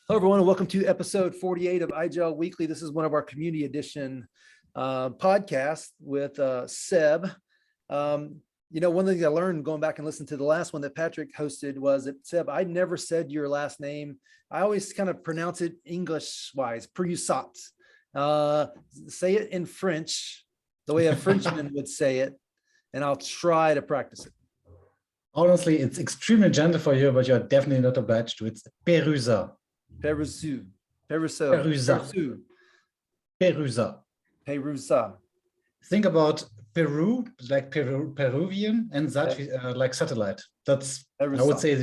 Hello, everyone, and welcome to episode 48 of IGEL Weekly. This is one of our community edition podcasts with Seb. One thing I learned going back and listening to the last one that Patrick hosted was that, Seb, I never said your last name. I always kind of pronounce it English-wise, Perusat. Say it in French, the way a Frenchman would say it, and I'll try to practice it. Honestly, it's extremely gentle for you, but you're definitely not obliged to. It's Perusat. Perusat. Think about Peru, like Peruvian, and Sat, like satellite. That's, Perusat. I would say,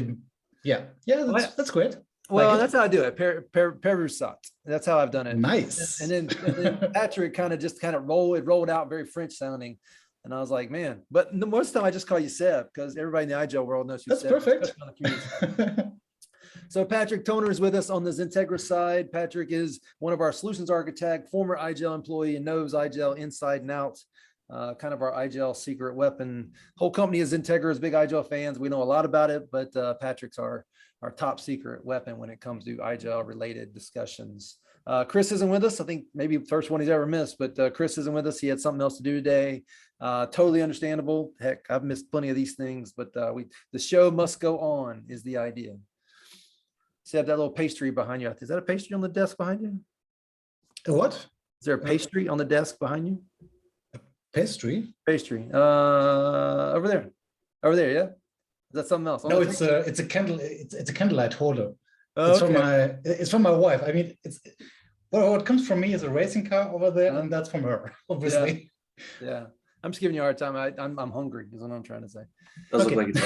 that's great. Well, like that's how I do it. Perusat. That's how I've done it. Nice. And then Patrick kind of rolled out very French sounding. And I was like, man, but the most time I just call you Seb because everybody in the IGEL world knows you. That's Seb, perfect. So Patrick Toner is with us on the XenTegra side. Patrick is one of our solutions architect, former IGEL employee, and knows IGEL inside and out. Kind of our IGEL secret weapon. Whole company is XenTegra, is big IGEL fans. We know a lot about it, but Patrick's our top secret weapon when it comes to IGEL related discussions. Chris isn't with us. I think maybe the first one he's ever missed, but Chris isn't with us. He had something else to do today. Totally understandable. Heck, I've missed plenty of these things, but the show must go on is the idea. So you have that little pastry behind you. Is that a pastry on the desk behind you? A what? Is there a pastry on the desk behind you? A pastry? Pastry. Over there. Over there, yeah? Is that something else? No, it's a candle. It's a candlelight holder. Oh, okay. It's from my wife. I mean, what comes from me is a racing car over there, and that's from her, obviously. Yeah. I'm just giving you a hard time. I'm hungry is what I'm trying to say. Does look like it's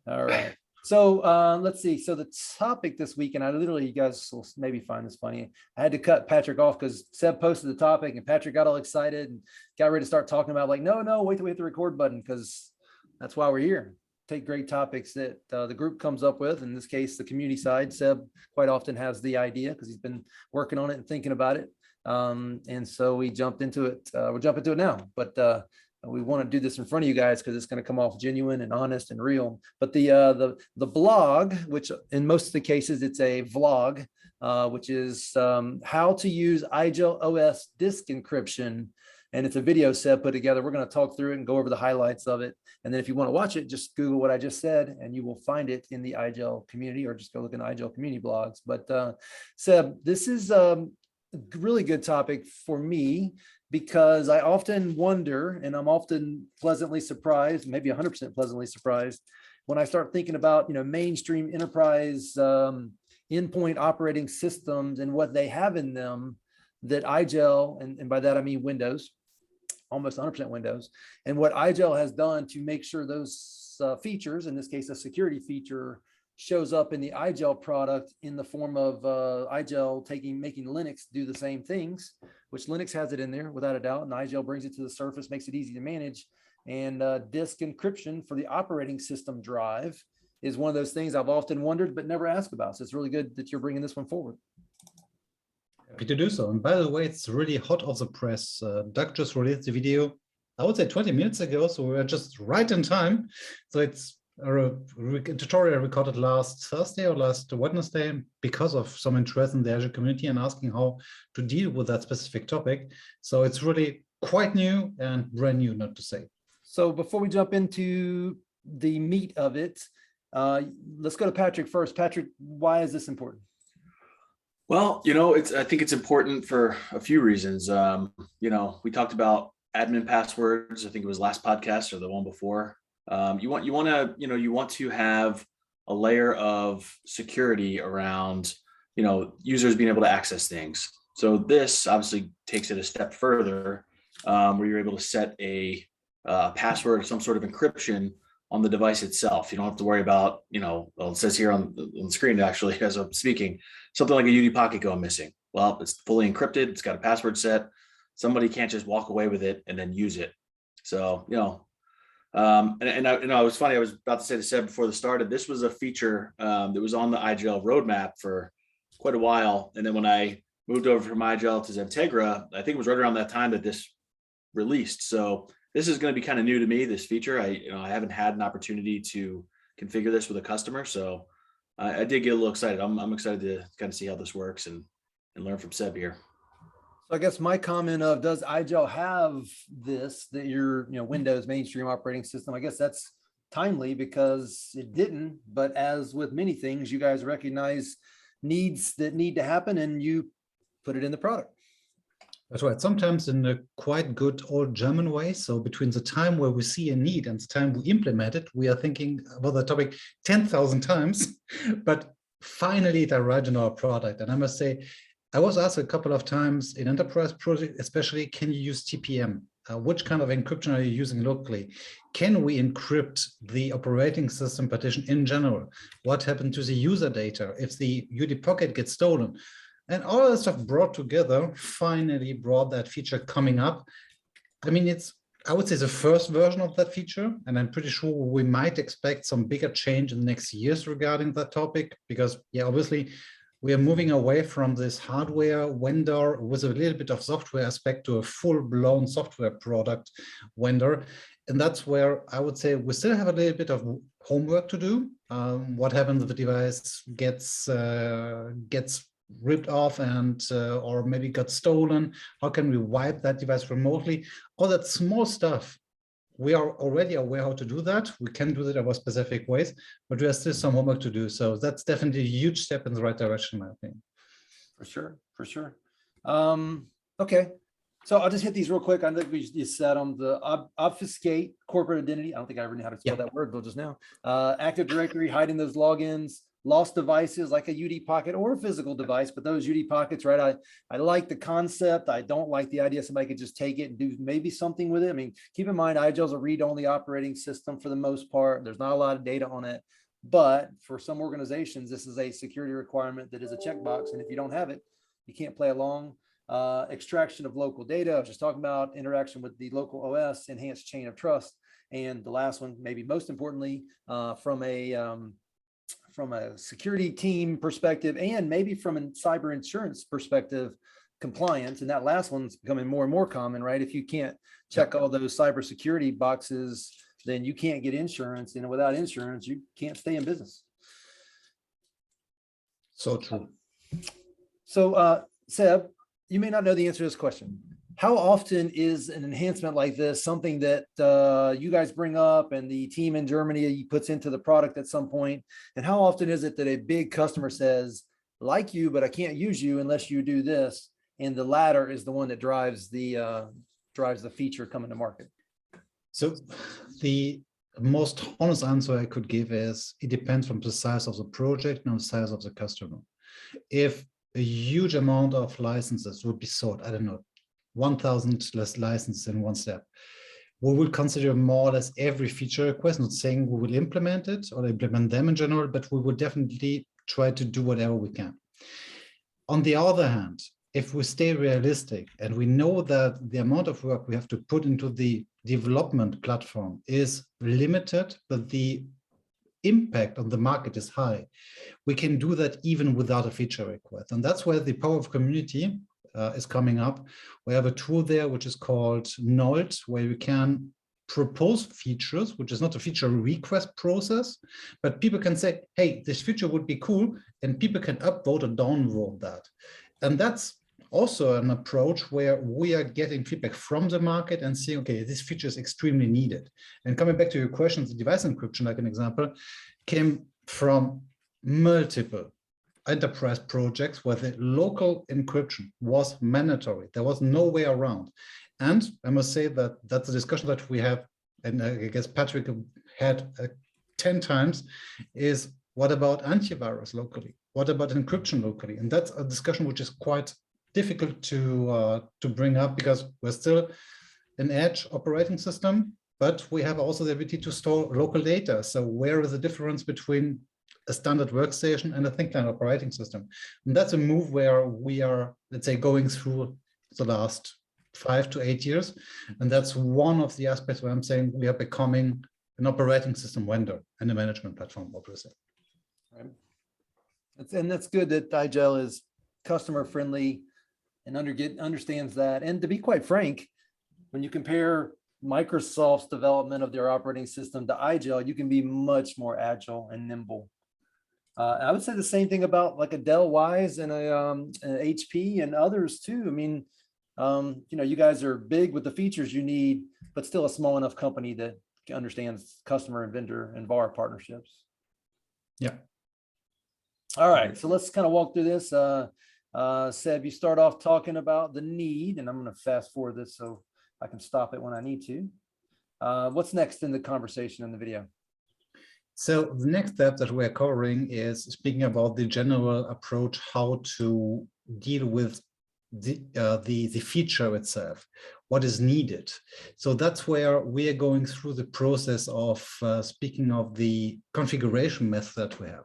All right. So let's see. So the topic this week, and you guys will maybe find this funny. I had to cut Patrick off because Seb posted the topic and Patrick got all excited and got ready to start talking about like, no, wait till we hit the record button because that's why we're here. Take great topics that the group comes up with. In this case, the community side, Seb quite often has the idea because he's been working on it and thinking about it. And so we jumped into it. We'll jump into it now, but we want to do this in front of you guys because it's going to come off genuine and honest and real. But the blog, which in most of the cases it's a vlog, which is how to use IGEL OS disk encryption. And it's a video set put together. We're going to talk through it and go over the highlights of it. And then if you want to watch it, just Google what I just said, and you will find it in the IGEL community, or just go look in the IGEL community blogs. But Seb, this is a really good topic for me because I often wonder, and I'm often pleasantly surprised, maybe 100% pleasantly surprised, when I start thinking about mainstream enterprise endpoint operating systems and what they have in them that IGEL, and by that I mean Windows, almost 100% Windows, and what IGEL has done to make sure those features, in this case a security feature, shows up in the IGEL product in the form of IGEL making Linux do the same things, which Linux has it in there without a doubt, and IGEL brings it to the surface, makes it easy to manage. And disk encryption for the operating system drive is one of those things I've often wondered but never asked about. So it's really good that you're bringing this one forward. Happy to do so. And by the way, it's really hot off the press. Doug just released the video, I would say 20 minutes ago, so we're just right in time. So it's a tutorial recorded last Thursday or last Wednesday because of some interest in the Azure community and asking how to deal with that specific topic. So it's really quite new and brand new, not to say. So before we jump into the meat of it, let's go to Patrick first. Patrick, why is this important? Well, I think it's important for a few reasons. We talked about admin passwords. I think it was last podcast or the one before. You want to have a layer of security around, users being able to access things. So this obviously takes it a step further, where you're able to set a password or some sort of encryption on the device itself. You don't have to worry about, well, it says here on the screen, actually, as I'm speaking, something like a UD Pocket going missing. Well, it's fully encrypted. It's got a password set. Somebody can't just walk away with it and then use it. So, it was funny. I was about to say to Seb before this started, this was a feature that was on the IGEL roadmap for quite a while. And then when I moved over from IGEL to XenTegra, I think it was right around that time that this released. So this is going to be kind of new to me, this feature. I haven't had an opportunity to configure this with a customer. So I did get a little excited. I'm excited to kind of see how this works and learn from Seb here. So I guess my comment of, does IGEL have this, that your, Windows mainstream operating system? I guess that's timely because it didn't, but as with many things, you guys recognize needs that need to happen and you put it in the product. That's right. Sometimes in a quite good old German way. So between the time where we see a need and the time we implement it, we are thinking about the topic 10,000 times, but finally it arrived in our product. And I must say, I was asked a couple of times in enterprise project, especially, can you use TPM? Which kind of encryption are you using locally? Can we encrypt the operating system partition in general? What happened to the user data if the UD Pocket gets stolen? And all of that stuff brought together finally brought that feature coming up. I mean, I would say the first version of that feature, and I'm pretty sure we might expect some bigger change in the next years regarding that topic, because yeah, obviously we are moving away from this hardware vendor with a little bit of software aspect to a full-blown software product vendor. And that's where I would say we still have a little bit of homework to do. What happens if the device gets ripped off and or maybe got stolen? How can we wipe that device remotely? All that small stuff, we are already aware how to do that. We can do that in our specific ways, but we have still some homework to do. So that's definitely a huge step in the right direction, I think. For sure, for sure. Okay, so I'll just hit these real quick. I think we just said on the obfuscate corporate identity. I don't think I ever knew how to spell that word till just now. Active Directory, hiding those logins. Lost devices like a UD Pocket or a physical device, but those UD Pockets, right? I like the concept. I don't like the idea somebody could just take it and do maybe something with it. I mean, keep in mind, IGEL is a read-only operating system for the most part. There's not a lot of data on it, but for some organizations, this is a security requirement that is a checkbox. And if you don't have it, you can't play along. Extraction of local data. I was just talking about interaction with the local OS, enhanced chain of trust. And the last one, maybe most importantly, from a security team perspective and maybe from a cyber insurance perspective, compliance. And that last one's becoming more and more common, right? If you can't check all those cybersecurity boxes, then you can't get insurance. And without insurance, you can't stay in business. So true. So Seb, you may not know the answer to this question. How often is an enhancement like this something that you guys bring up and the team in Germany puts into the product at some point? And how often is it that a big customer says, like you, but I can't use you unless you do this? And the latter is the one that drives the feature coming to market. So the most honest answer I could give is it depends from the size of the project and the size of the customer. If a huge amount of licenses would be sold, I don't know, 1,000 less licenses in one step, we will consider more or less every feature request, not saying we will implement it or implement them in general, but we will definitely try to do whatever we can. On the other hand, if we stay realistic and we know that the amount of work we have to put into the development platform is limited, but the impact on the market is high, we can do that even without a feature request. And that's where the power of community is coming up. We have a tool there which is called Nolt, where you can propose features, which is not a feature request process, but people can say, hey, this feature would be cool, and people can upvote or downvote that. And that's also an approach where we are getting feedback from the market and saying, okay, this feature is extremely needed. And coming back to your question, the device encryption, like an example, came from multiple enterprise projects where the local encryption was mandatory. There was no way around. And I must say that that's a discussion that we have, and I guess Patrick had 10 times, is what about antivirus locally? What about encryption locally? And that's a discussion which is quite difficult to bring up because we're still an edge operating system, but we have also the ability to store local data. So where is the difference between a standard workstation and a think line operating system? And that's a move where we are, let's say, going through the last 5 to 8 years. And that's one of the aspects where I'm saying we are becoming an operating system vendor and a management platform, obviously. Right. And that's good that IGEL is customer friendly and understands that. And to be quite frank, when you compare Microsoft's development of their operating system to IGEL, you can be much more agile and nimble. I would say the same thing about like a Dell Wise and an HP and others too. I mean, you guys are big with the features you need, but still a small enough company that understands customer and vendor and VAR partnerships. Yeah. All right, so let's kind of walk through this. Seb, you start off talking about the need, and I'm going to fast forward this so I can stop it when I need to. What's next in the conversation in the video? So the next step that we're covering is speaking about the general approach, how to deal with the feature itself, what is needed. So that's where we are going through the process of speaking of the configuration method that we have.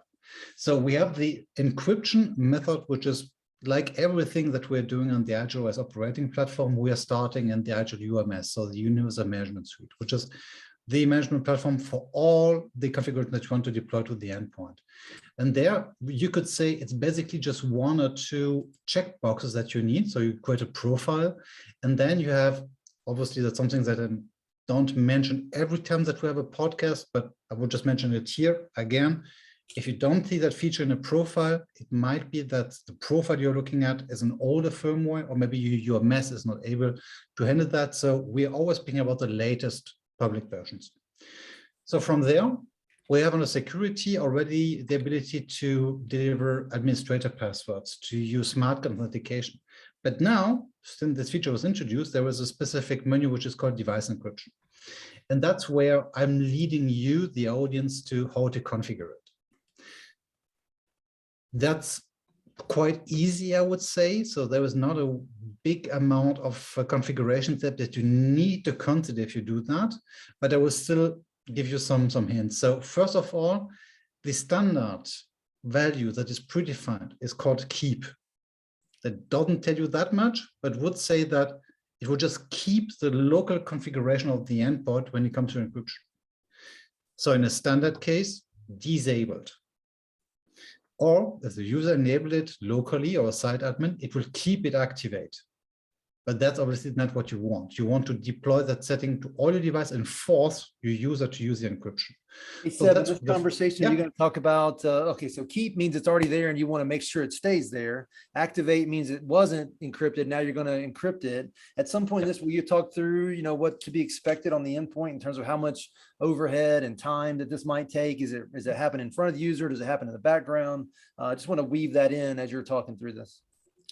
So we have the encryption method, which is like everything that we're doing on the IGEL OS operating platform. We are starting in the IGEL UMS, so the Universal Management Suite, which is the management platform for all the configuration that you want to deploy to the endpoint. And there you could say it's basically just one or two checkboxes that you need. So you create a profile, and then you have, obviously that's something that I don't mention every time that we have a podcast, but I will just mention it here again. If you don't see that feature in a profile, it might be that the profile you're looking at is an older firmware, or maybe your MES is not able to handle that. So we're always speaking about the latest public versions. So from there, we have on the security already the ability to deliver administrator passwords, to use smart authentication. But now, since this feature was introduced, there was a specific menu which is called device encryption. And that's where I'm leading you, the audience, to how to configure it. That's quite easy, I would say. So there is not a big amount of configuration step that you need to consider if you do that, but I will still give you some hints. So first of all, the standard value that is predefined is called keep. That doesn't tell you that much, but would say that it will just keep the local configuration of the endpoint when it comes to encryption. So in a standard case, disabled. Or if the user enabled it locally or a site admin, it will keep it activate. But that's obviously not what you want. You want to deploy that setting to all your devices and force your user to use the encryption. Hey, So Seb, in that's this conversation, yeah. you're going to talk about, okay, so keep means it's already there and you want to make sure it stays there. Activate means it wasn't encrypted. Now you're going to encrypt it. At some point in this, will you talk through, what to be expected on the endpoint in terms of how much overhead and time that this might take? Is it happen in front of the user? Does it happen in the background? I just want to weave that in as you're talking through this.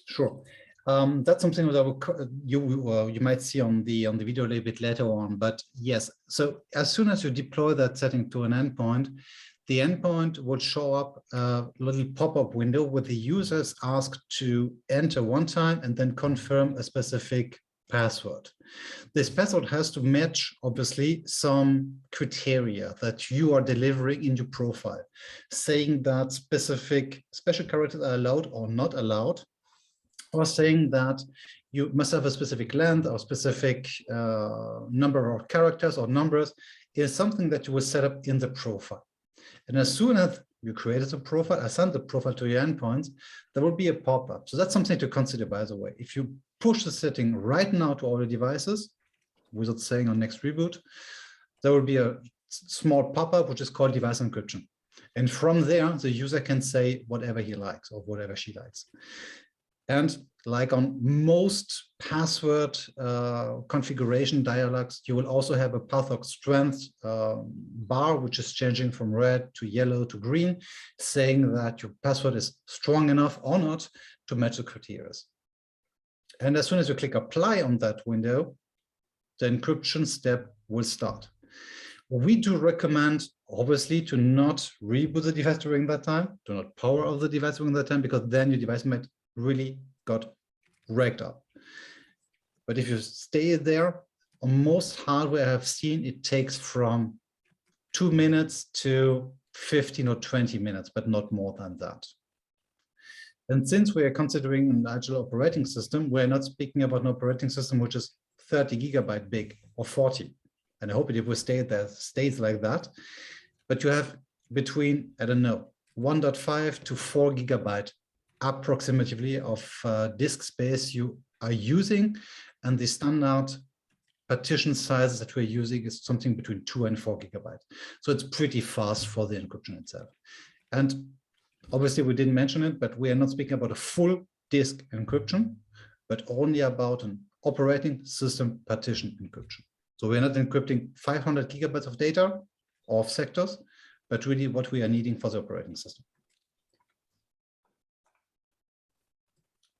Sure. That's something that you might see on the video a little bit later on, but yes. So as soon as you deploy that setting to an endpoint, the endpoint will show up a little pop-up window where the user is asked to enter one time and then confirm a specific password. This password has to match, obviously, some criteria that you are delivering in your profile, saying that specific special characters are allowed or not allowed, or saying that you must have a specific length or specific number of characters or numbers, is something that you will set up in the profile. And as soon as you created a profile, assign the profile to your endpoints, there will be a pop-up. So that's something to consider, by the way. If you push the setting right now to all the devices, without saying on next reboot, there will be a small pop-up which is called device encryption. And from there, the user can say whatever he likes or whatever she likes. And like on most password configuration dialogues, you will also have a path of strength bar, which is changing from red to yellow to green, saying that your password is strong enough or not to match the criteria. And as soon as you click apply on that window, the encryption step will start. We do recommend, obviously, to not reboot the device during that time, do not power off the device during that time, because then your device might really got wrecked up. But if you stay there, on most hardware I've seen, it takes from 2 minutes to 15 or 20 minutes, but not more than that. And since we are considering an IGEL operating system, we're not speaking about an operating system which is 30 gigabyte big or 40. And I hope it will stay there, stays like that. But you have between, I don't know, 1.5 to 4 gigabyte approximately of disk space you are using, and the standard partition sizes that we're using is something between 2 and 4 gigabytes. So it's pretty fast for the encryption itself. And Obviously, we didn't mention it, but we are not speaking about a full disk encryption, but only about an operating system partition encryption. So we're not encrypting 500 gigabytes of data or of sectors, but really what we are needing for the operating system.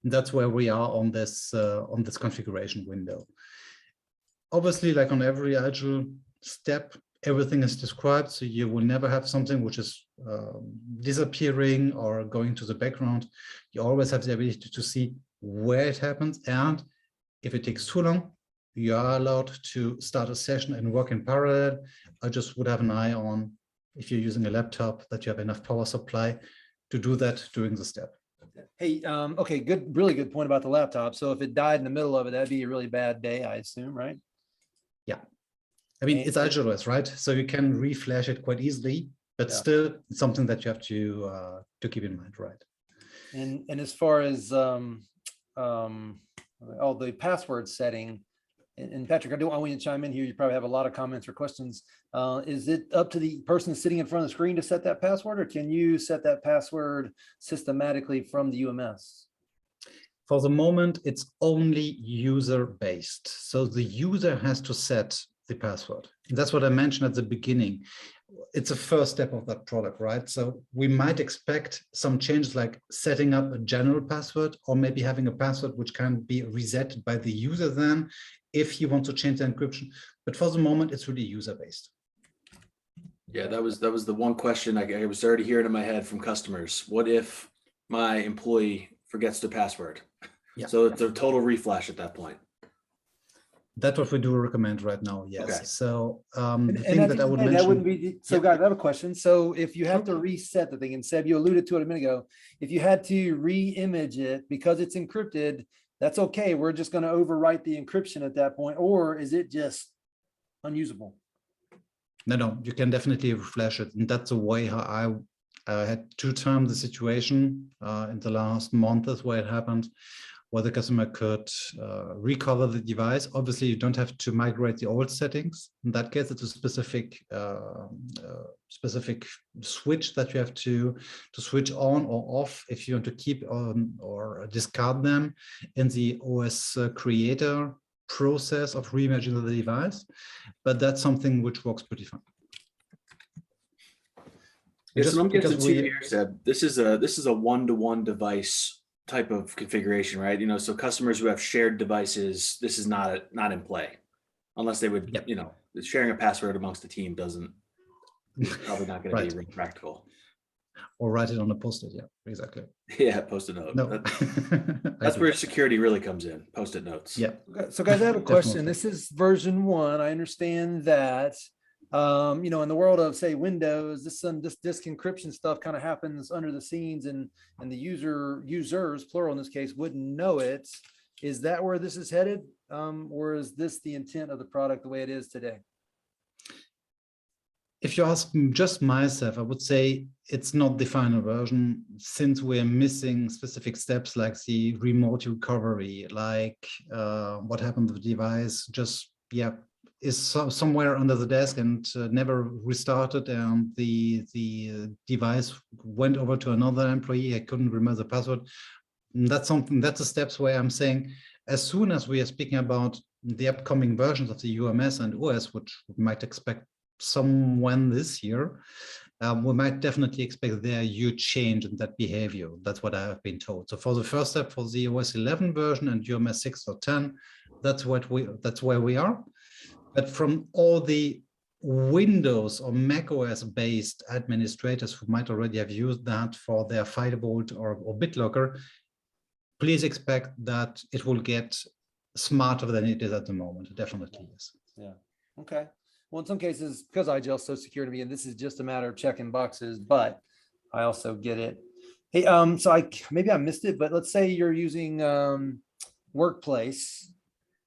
That's where we are on this configuration window. Obviously, like on every IGEL step, everything is described, so you will never have something which is disappearing or going to the background. You always have the ability to see where it happens, and if it takes too long, you are allowed to start a session and work in parallel. I just would have an eye on, if you're using a laptop, that you have enough power supply to do that during the step. Hey, okay, good, really good point about the laptop. So if it died in the middle of it, that'd be a really bad day, I assume, right? Yeah. I mean, And it's IGEL OS, right? So you can reflash it quite easily, but Yeah. still it's something that you have to keep in mind, right? And as far as the password setting, and Patrick, I want you to chime in here. You probably have a lot of comments or questions. Is it up to the person sitting in front of the screen to set that password, or can you set that password systematically from the UMS? For the moment, it's only user-based. So the user has to set the password. And that's what I mentioned at the beginning. It's a first step of that product, right? So we might expect some changes like setting up a general password, or maybe having a password which can be reset by the user then if you want to change the encryption. But for the moment, it's really user-based. Yeah, that was the one question I was already hearing in my head from customers. What if my employee forgets the password? Yeah. So it's a total reflash at that point. That's what we do recommend right now. Yes. Okay. So And the thing that I would mention, that wouldn't be, so Yeah. guys, I have a question. So if you have Sure. to reset the thing, and Seb, you alluded to it a minute ago, if you had to re-image it because it's encrypted, that's okay. We're just going to overwrite the encryption at that point, or is it just unusable? no, you can definitely flash it. And that's the way how I had 2 times the situation in the last months where it happened, where the customer could recover the device. Obviously, you don't have to migrate the old settings. In that case, it's a specific switch that you have to switch on or off if you want to keep on or discard them in the OS creator process of reimagining the device. But that's something which works pretty fine. Yes, Just and I'm because guessing we- too here, Seb, this is a one-to-one device type of configuration, right? You know, so customers who have shared devices, this is not in play, unless they would, Yep. you know, sharing a password amongst the team is probably not going to Right. be really practical. Or write it on a post-it. Yeah, exactly. Yeah, post-it note. No, That's where security really comes in. Post-it notes. Yeah. Okay, so guys, I have a question. Definitely. This is version 1. I understand that, you know, in the world of, say, Windows, this disk encryption stuff kind of happens under the scenes, and the users, plural in this case, wouldn't know it. Is that where this is headed? Or is this the intent of the product the way it is today? If you ask just myself, I would say it's not the final version, since we're missing specific steps like the remote recovery, like what happened to the device just, is somewhere under the desk and never restarted, and the device went over to another employee. I couldn't remember the password. And that's the steps where I'm saying, as soon as we are speaking about the upcoming versions of the UMS and OS, which we might expect someone this year, we might definitely expect there a huge change in that behavior. That's what I have been told. So for the first step, for the OS 11 version and UMS 6 or 10, that's where we are. But from all the Windows or Mac OS based administrators who might already have used that for their Firebolt or BitLocker, please expect that it will get smarter than it is at the moment. Definitely, yes. Yeah. Okay. Well, in some cases, because IGEL is so secure to me, and this is just a matter of checking boxes, but I also get it. Hey, so maybe I missed it, but let's say you're using Workplace.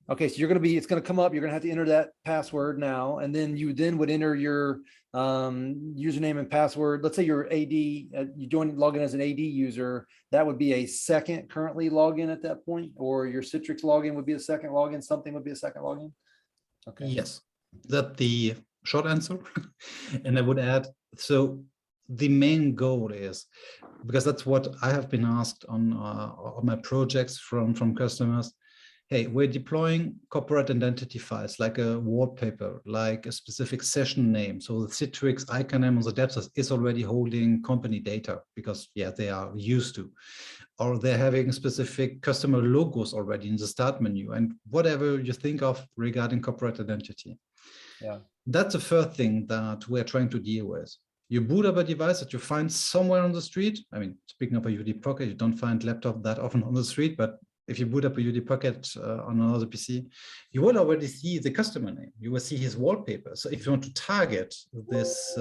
Okay, so it's going to come up. You're going to have to enter that password now, and then you would enter your username and password. Let's say you're AD, you log in as an AD user. That would be a second currently login at that point, or your Citrix login would be a second login. Something would be a second login. Okay. Yes, that's the short answer. And I would add, so the main goal is, because that's what I have been asked on my projects from customers. Hey, we're deploying corporate identity files like a wallpaper, like a specific session name. So the Citrix icon name on the depth is already holding company data because, yeah, they are used to. Or they're having specific customer logos already in the start menu and whatever you think of regarding corporate identity. Yeah. That's the first thing that we're trying to deal with. You boot up a device that you find somewhere on the street. I mean, speaking of a UD Pocket, you don't find laptop that often on the street, but if you boot up a UD Pocket on another PC, you will already see the customer name. You will see his wallpaper. So if you want to target this,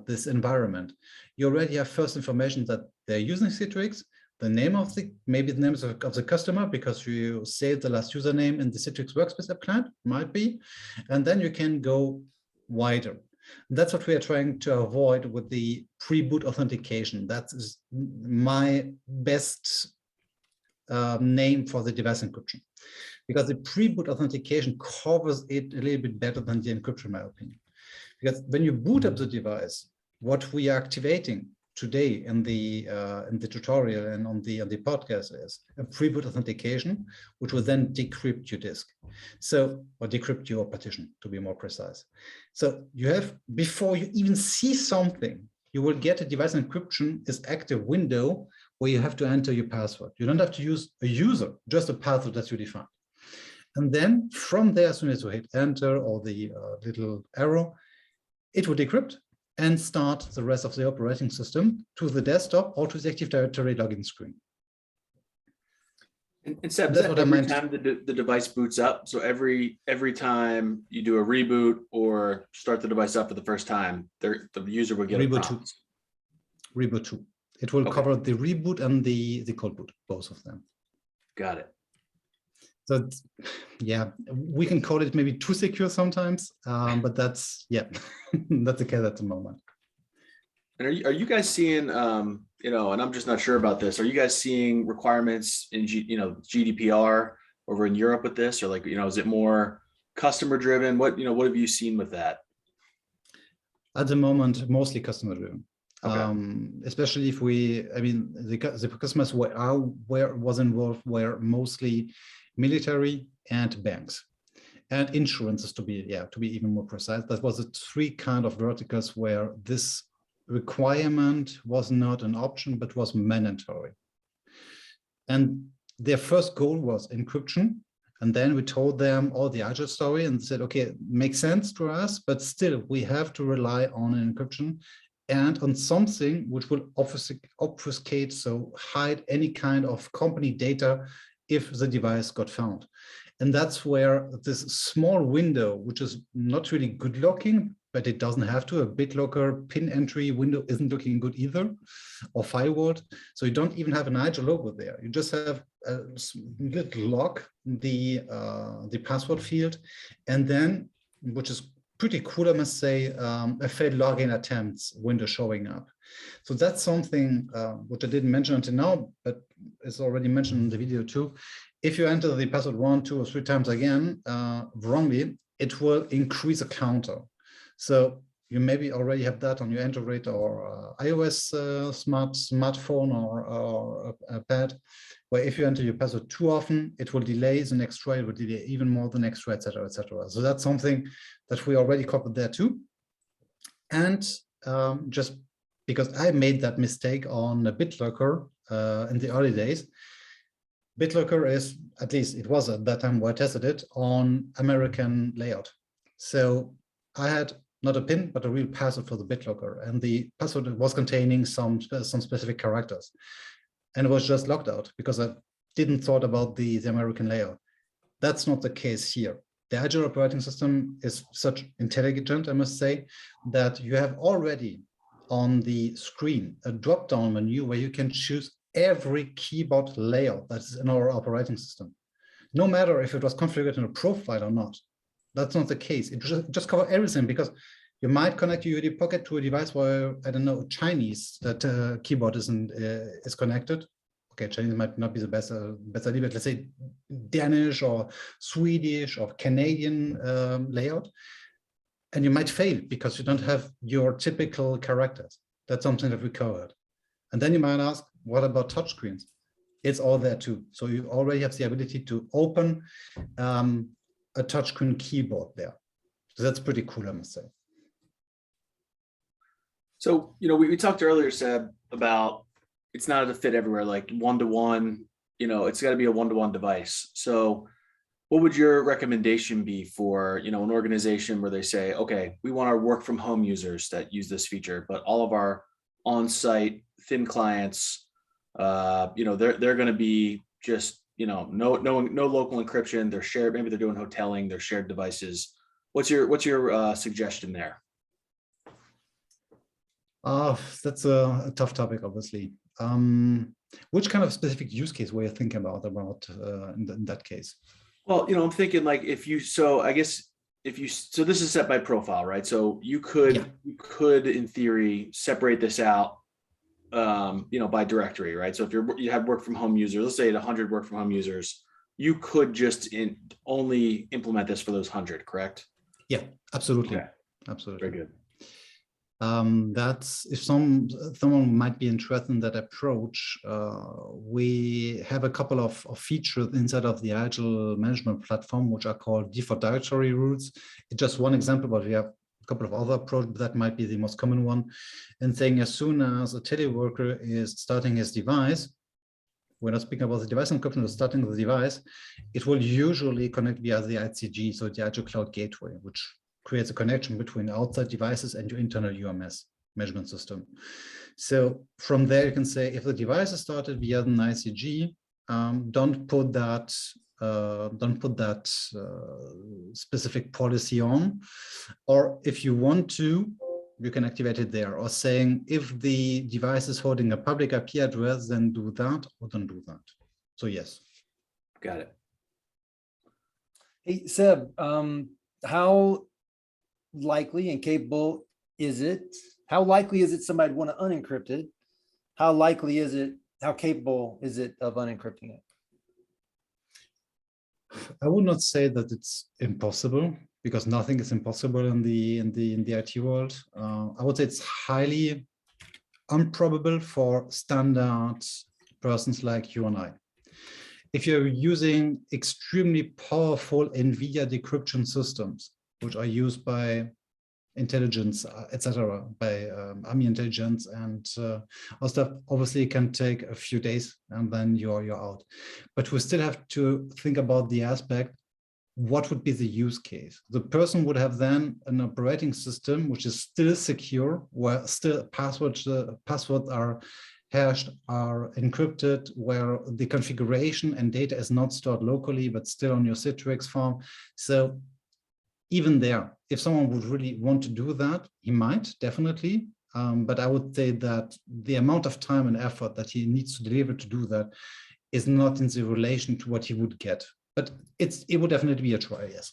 this environment, you already have first information that they're using Citrix, the name of the, maybe the names of the customer, because you saved the last username in the Citrix Workspace app client, might be, and then you can go wider. That's what we are trying to avoid with the pre-boot authentication. That is my best name for the device encryption, because the pre-boot authentication covers it a little bit better than the encryption, in my opinion. Because when you boot up the device, what we are activating today in the tutorial and on the podcast is a pre-boot authentication, which will then decrypt your disk. So, or decrypt your partition, to be more precise. So you have, before you even see something, you will get a device encryption is active window where you have to enter your password. You don't have to use a user, just a password that you define. And then from there, as soon as you hit enter or the little arrow, it will decrypt and start the rest of the operating system to the desktop or to the Active Directory login screen. And Seb, that's what every time the device boots up? So every time you do a reboot or start the device up for the first time, the user will get a prompt. Reboot 2. It will cover the reboot and the cold boot, both of them. Got it. So yeah, we can call it maybe too secure sometimes, but that's, yeah, that's the case at the moment. And are you guys seeing, you know, and I'm just not sure about this, are you guys seeing requirements in, GDPR over in Europe with this, or like, you know, is it more customer driven? What have you seen with that? At the moment, mostly customer driven. Okay. Especially if the customers was involved were mostly military and banks and insurances, to be even more precise. That was the three kind of verticals where this requirement was not an option but was mandatory. And their first goal was encryption. And then we told them all the IGEL story and said, okay, it makes sense to us, but still we have to rely on an encryption and on something which will obfuscate, so hide any kind of company data if the device got found. And that's where this small window, which is not really good looking, but it doesn't have to, a BitLocker pin entry window isn't looking good either, or firewall. So you don't even have an IGEL logo there. You just have a little lock, the password field, and then, which is pretty cool, I must say, a failed login attempts window showing up. So that's something which I didn't mention until now, but it's already mentioned in the video too. If you enter the password 1, 2, or 3 times again wrongly, it will increase a counter. So you maybe already have that on your Android or iOS smartphone or a pad, where if you enter your password too often, it will delay the next try, it will delay even more the next try, etc., etc. So that's something that we already covered there too. And just because I made that mistake on a BitLocker in the early days, BitLocker is, at least it was at that time where I tested it, on American layout. So I had not a PIN, but a real password for the BitLocker. And the password was containing some specific characters. And it was just locked out because I didn't thought about the American layout. That's not the case here. The IGEL operating system is such intelligent, I must say, that you have already on the screen a drop-down menu where you can choose every keyboard layout that's in our operating system, no matter if it was configured in a profile or not. That's not the case. It just covers everything, because you might connect your UD Pocket to a device where, I don't know, Chinese that keyboard is connected. Okay, Chinese might not be the best idea, but let's say Danish or Swedish or Canadian layout, and you might fail because you don't have your typical characters. That's something that we covered. And then you might ask, what about touchscreens? It's all there too. So you already have the ability to open a touchscreen keyboard there. So that's pretty cool, I must say. So, we talked earlier, Seb, about it's not a fit everywhere, like one-to-one, it's got to be a one-to-one device. So what would your recommendation be for, an organization where they say, okay, we want our work from home users that use this feature, but all of our on-site thin clients, they're going to be just, no local encryption. They're shared. Maybe they're doing hoteling. They're shared devices. What's your suggestion there? That's a tough topic, obviously. Which kind of specific use case were you thinking about in that case? Well, I'm thinking like so this is set by profile, right? So you could in theory separate this out, by directory, right? So if you have work from home users, let's say 100 work from home users, you could just only implement this for those 100, correct? Yeah, absolutely. Okay. Absolutely. Very good. That's if someone might be interested in that approach. We have a couple of features inside of the IGEL management platform, which are called default directory routes. It's just one example, but we have a couple of other approaches. That might be the most common one. And saying as soon as a teleworker is starting his device, we're not speaking about the device encryption, but starting the device, it will usually connect via the ICG, so the IGEL Cloud Gateway, which creates a connection between outside devices and your internal UMS measurement system. So from there, you can say if the device is started via an ICG, don't put that specific policy on, or if you want to, you can activate it there. Or saying if the device is holding a public IP address, then do that or don't do that. So yes. Got it. Hey, Seb, how likely and capable is it? How likely is it somebody would want to unencrypt it? How capable is it of unencrypting it? I would not say that it's impossible, because nothing is impossible in the IT world. I would say it's highly improbable for standard persons like you and I. If you're using extremely powerful NVIDIA decryption systems, which are used by intelligence, etc., by army intelligence and all stuff, obviously it can take a few days and then you're out. But we still have to think about the aspect, what would be the use case? The person would have then an operating system which is still secure, where still passwords are hashed, are encrypted, where the configuration and data is not stored locally, but still on your Citrix farm. So even there, if someone would really want to do that, he might, definitely. But I would say that the amount of time and effort that he needs to deliver to do that is not in the relation to what he would get. But it would definitely be a try, yes.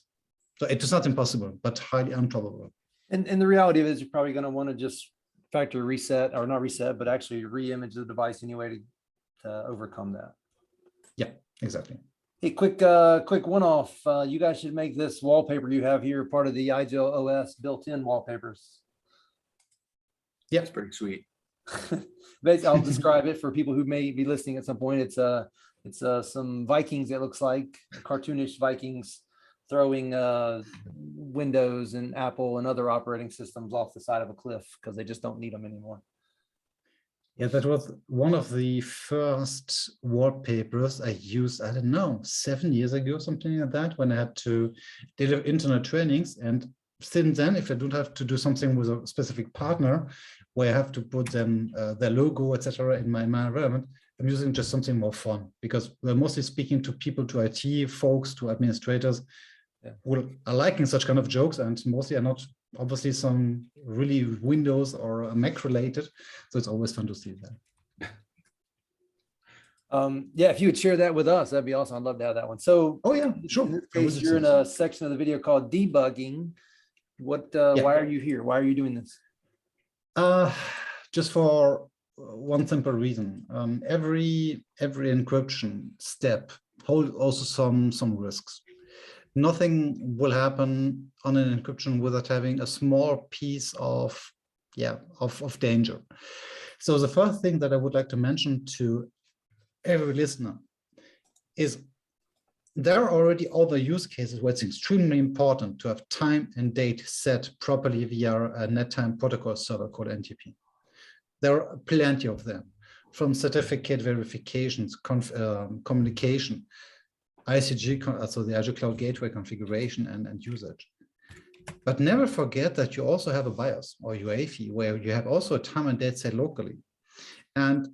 So it is not impossible, but highly improbable. And the reality of it is you're probably going to want to just factory reset, or not reset, but actually re-image the device anyway to overcome that. Yeah, exactly. Hey, quick one-off. You guys should make this wallpaper you have here part of the IGEL OS built-in wallpapers. Yeah, it's pretty sweet. Basically, I'll describe it for people who may be listening at some point. It's some Vikings, it looks like, cartoonish Vikings throwing Windows and Apple and other operating systems off the side of a cliff because they just don't need them anymore. Yeah, that was one of the first wallpapers I used, I don't know, 7 years ago, something like that, when I had to deliver internet trainings. And since then, if I don't have to do something with a specific partner where I have to put them, their logo, etc., in my environment, I'm using just something more fun, because we're mostly speaking to people, to IT folks, to administrators, who are liking such kind of jokes, and mostly are not obviously some really Windows or Mac related. So it's always fun to see that. Yeah, if you would share that with us, that'd be awesome. I'd love to have that one. So, oh yeah, sure. In this case, you're in a section of the video called debugging. What? Why are you here? Why are you doing this? Just for one simple reason. Every encryption step holds also some risks. Nothing will happen on an encryption without having a small piece of of danger. So the first thing that I would like to mention to every listener is there are already other use cases where it's extremely important to have time and date set properly via a net-time protocol server called NTP. There are plenty of them, from certificate verifications, communication, ICG, so the Azure Cloud Gateway configuration and usage. But never forget that you also have a BIOS or UEFI where you have also a time and date set locally. And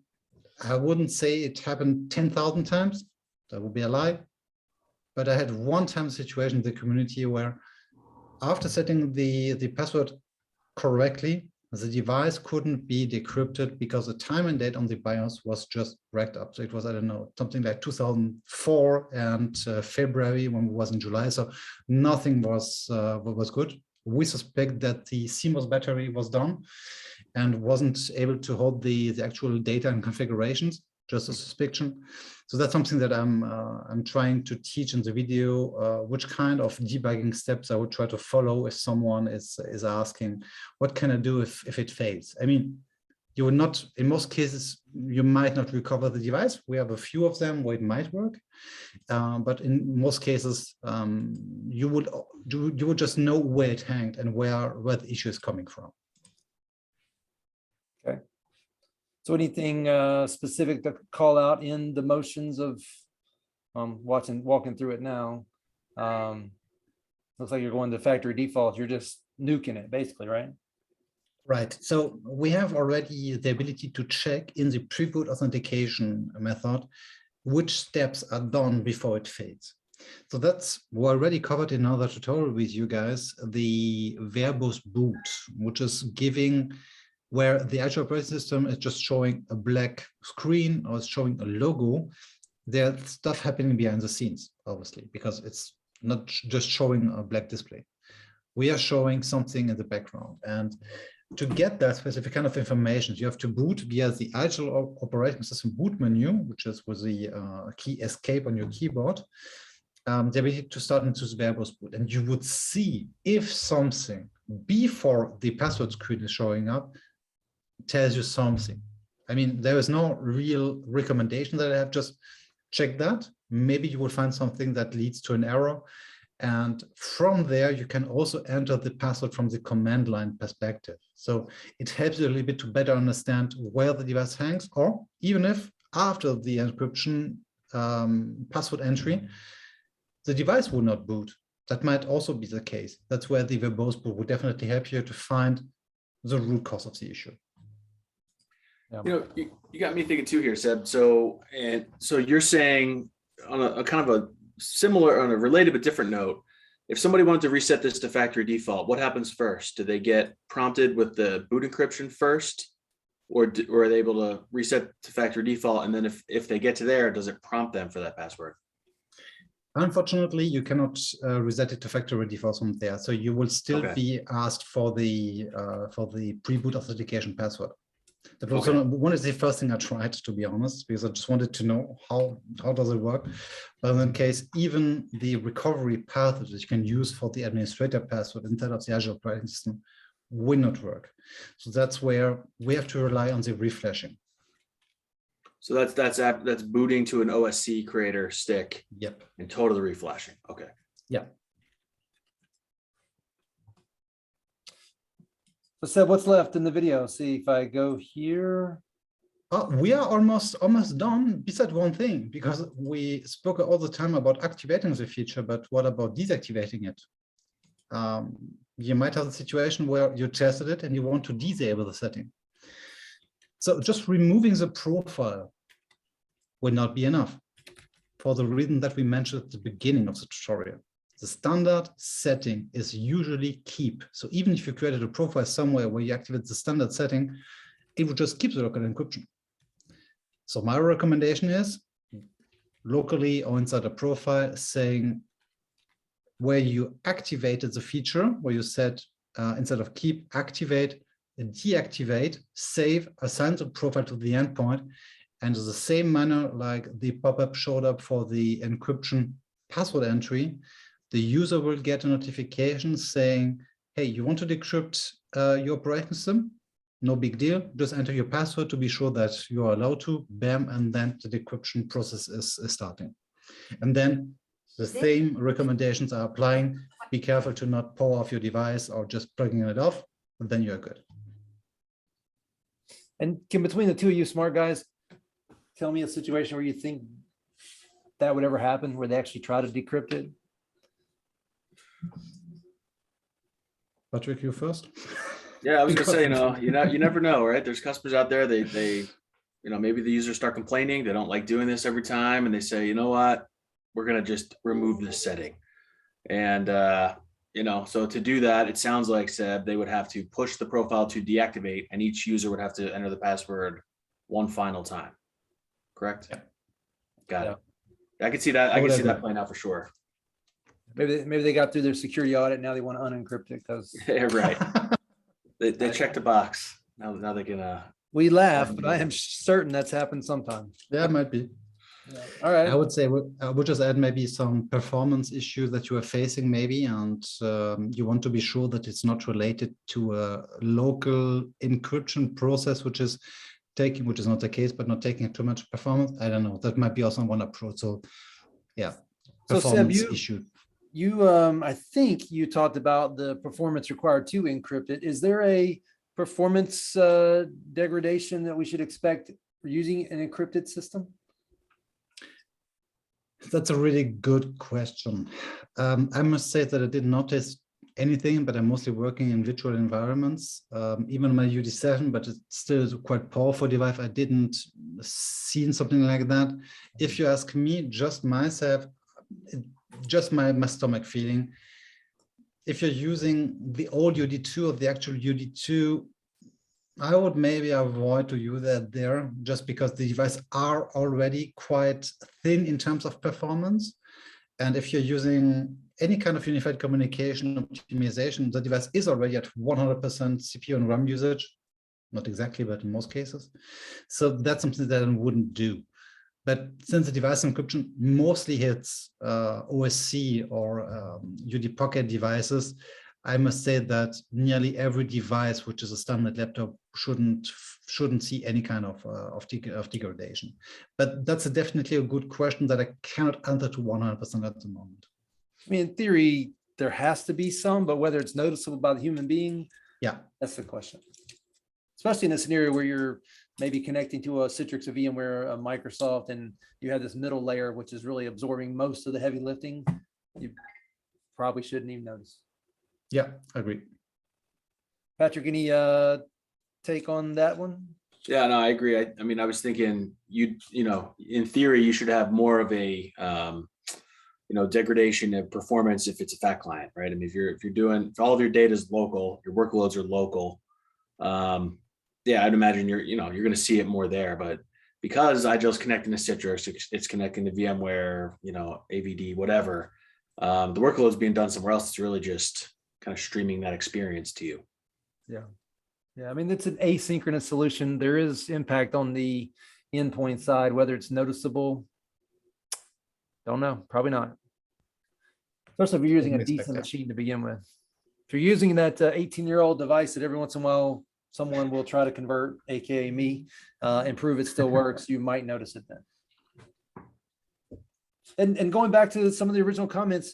I wouldn't say it happened 10,000 times. That would be a lie. But I had one time situation in the community where after setting the password correctly, the device couldn't be decrypted because the time and date on the BIOS was just racked up. So it was, I don't know, something like 2004 and February when it was in July. So nothing was good. We suspect that the CMOS battery was down and wasn't able to hold the actual data and configurations, just a suspicion. So that's something that I'm trying to teach in the video, which kind of debugging steps I would try to follow if someone is asking, what can I do if it fails? I mean, you will not, in most cases, you might not recover the device. We have a few of them where it might work, but in most cases, you would just know where it hanged and where the issue is coming from. Okay. So anything specific to call out in the motions of walking through it now? Looks like you're going to factory default. You're just nuking it basically, right? Right. So we have already the ability to check in the pre-boot authentication method which steps are done before it fades. So we already covered in another tutorial with you guys, the verbose boot, which is giving where the Azure operating system is just showing a black screen or it's showing a logo. There's stuff happening behind the scenes, obviously, because it's not just showing a black display. We are showing something in the background. And to get that specific kind of information, you have to boot via the IGEL operating system boot menu, which is with the key escape on your keyboard, the ability to start into the verbose boot. And you would see if something before the password screen is showing up tells you something. I mean, there is no real recommendation that I have, just check that. Maybe you will find something that leads to an error. And from there, you can also enter the password from the command line perspective. So it helps you a little bit to better understand where the device hangs, or even if after the encryption password entry, the device will not boot. That might also be the case. That's where the verbose boot would definitely help you to find the root cause of the issue. Yeah. You know, you got me thinking too here, Seb. So you're saying on a kind of a similar, on a related but different note, if somebody wanted to reset this to factory default, what happens first? Do they get prompted with the boot encryption first, or are they able to reset to factory default? And then if they get to there, does it prompt them for that password? Unfortunately, you cannot reset it to factory default from there. So you will still be asked for the pre-boot authentication password. That was one of the first thing I tried, to be honest, because I just wanted to know how does it work. But in that case, even the recovery path that you can use for the administrator password instead of the Azure operating system will not work. So that's where we have to rely on the reflashing. So that's booting to an OSC creator stick. Yep. And totally reflashing. Okay. Yeah. So Seb, what's left in the video? See if I go here. We are almost done, besides one thing, because we spoke all the time about activating the feature, but what about deactivating it? You might have a situation where you tested it and you want to disable the setting. So just removing the profile will not be enough, for the reason that we mentioned at the beginning of the tutorial. The standard setting is usually keep. So even if you created a profile somewhere where you activate the standard setting, it will just keep the local encryption. So my recommendation is locally or inside a profile saying where you activated the feature, where you said instead of keep, activate, deactivate, save, assign the profile to the endpoint, and in the same manner like the pop-up showed up for the encryption password entry, the user will get a notification saying, hey, you want to decrypt your operating system? no big deal. Just enter your password to be sure that you are allowed to, bam, and then the decryption process is starting. And then the same recommendations are applying. Be careful to not power off your device or just plugging it off, and then you're good. And can between the two of you smart guys, tell me a situation where you think that would ever happen, where they actually try to decrypt it? Patrick, you first. Yeah, I was gonna say, you never know, right? There's customers out there, they, maybe the users start complaining, they don't like doing this every time, and they say, you know what, we're gonna just remove this setting. And so to do that, it sounds like, Seb, they would have to push the profile to deactivate, and each user would have to enter the password one final time. Correct? Yeah. Got it. I can see that. I can see that playing out for sure. Maybe they got through their security audit. Now they want to unencrypt it because right. They checked the box. Now they can. We laugh, but I am certain that's happened sometime. Yeah, it might be. Yeah. All right. I would say I would just add maybe some performance issues that you are facing, maybe, and you want to be sure that it's not related to a local encryption process, which is not the case, but not taking too much performance. I don't know. That might be also one approach. So, yeah, performance issue. I think you talked about the performance required to encrypt it. Is there a performance degradation that we should expect for using an encrypted system? That's a really good question. I must say that I didn't notice anything, but I'm mostly working in virtual environments. Even my UD7, but it's still a quite powerful device. I didn't see something like that. If you ask me, just myself, just my stomach feeling, if you're using the old UD2 or the actual UD2, I would maybe avoid to use that there, just because the devices are already quite thin in terms of performance. And if you're using any kind of unified communication optimization, the device is already at 100% CPU and RAM usage, not exactly, but in most cases. So that's something that I wouldn't do. But since the device encryption mostly hits OSC or UD Pocket devices, I must say that nearly every device, which is a standard laptop, shouldn't see any kind of degradation. But that's definitely a good question that I cannot answer to 100% at the moment. I mean, in theory, there has to be some, but whether it's noticeable by the human being, yeah, that's the question. Especially in a scenario where you're maybe connecting to a Citrix, a VMware, a Microsoft, and you have this middle layer, which is really absorbing most of the heavy lifting, you probably shouldn't even notice. Yeah, I agree. Patrick, any take on that one? Yeah, no, I agree. I mean, I was thinking in theory, you should have more of a, degradation of performance if it's a fat client, right? I mean, if all of your data is local, your workloads are local, yeah, I'd imagine you're going to see it more there. But because IGEL is connecting to Citrix, it's connecting to VMware, AVD, whatever, the workload's being done somewhere else. It's really just kind of streaming that experience to you. Yeah. I mean, it's an asynchronous solution. There is impact on the endpoint side, whether it's noticeable. Don't know, probably not. Especially if you're using a decent machine to begin with. If you're using that 18-year-old device that every once in a while someone will try to convert, aka me, and prove it still works, you might notice it then. And going back to some of the original comments,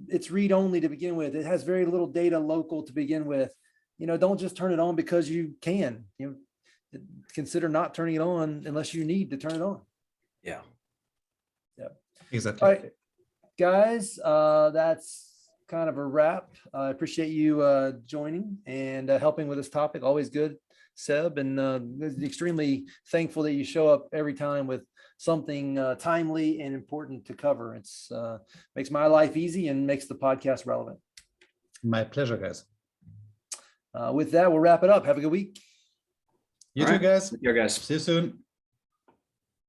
it's read only to begin with. It has very little data local to begin with. Don't just turn it on because you can. Consider not turning it on unless you need to turn it on. Yeah. Exactly. All right, guys, that's kind of a wrap. I appreciate you joining and helping with this topic. Always good, Seb, and extremely thankful that you show up every time with something timely and important to cover. It's makes my life easy and makes the podcast relevant. My pleasure, guys. With that, we'll wrap it up. Have a good week. You too, guys. Take care, guys. See you soon.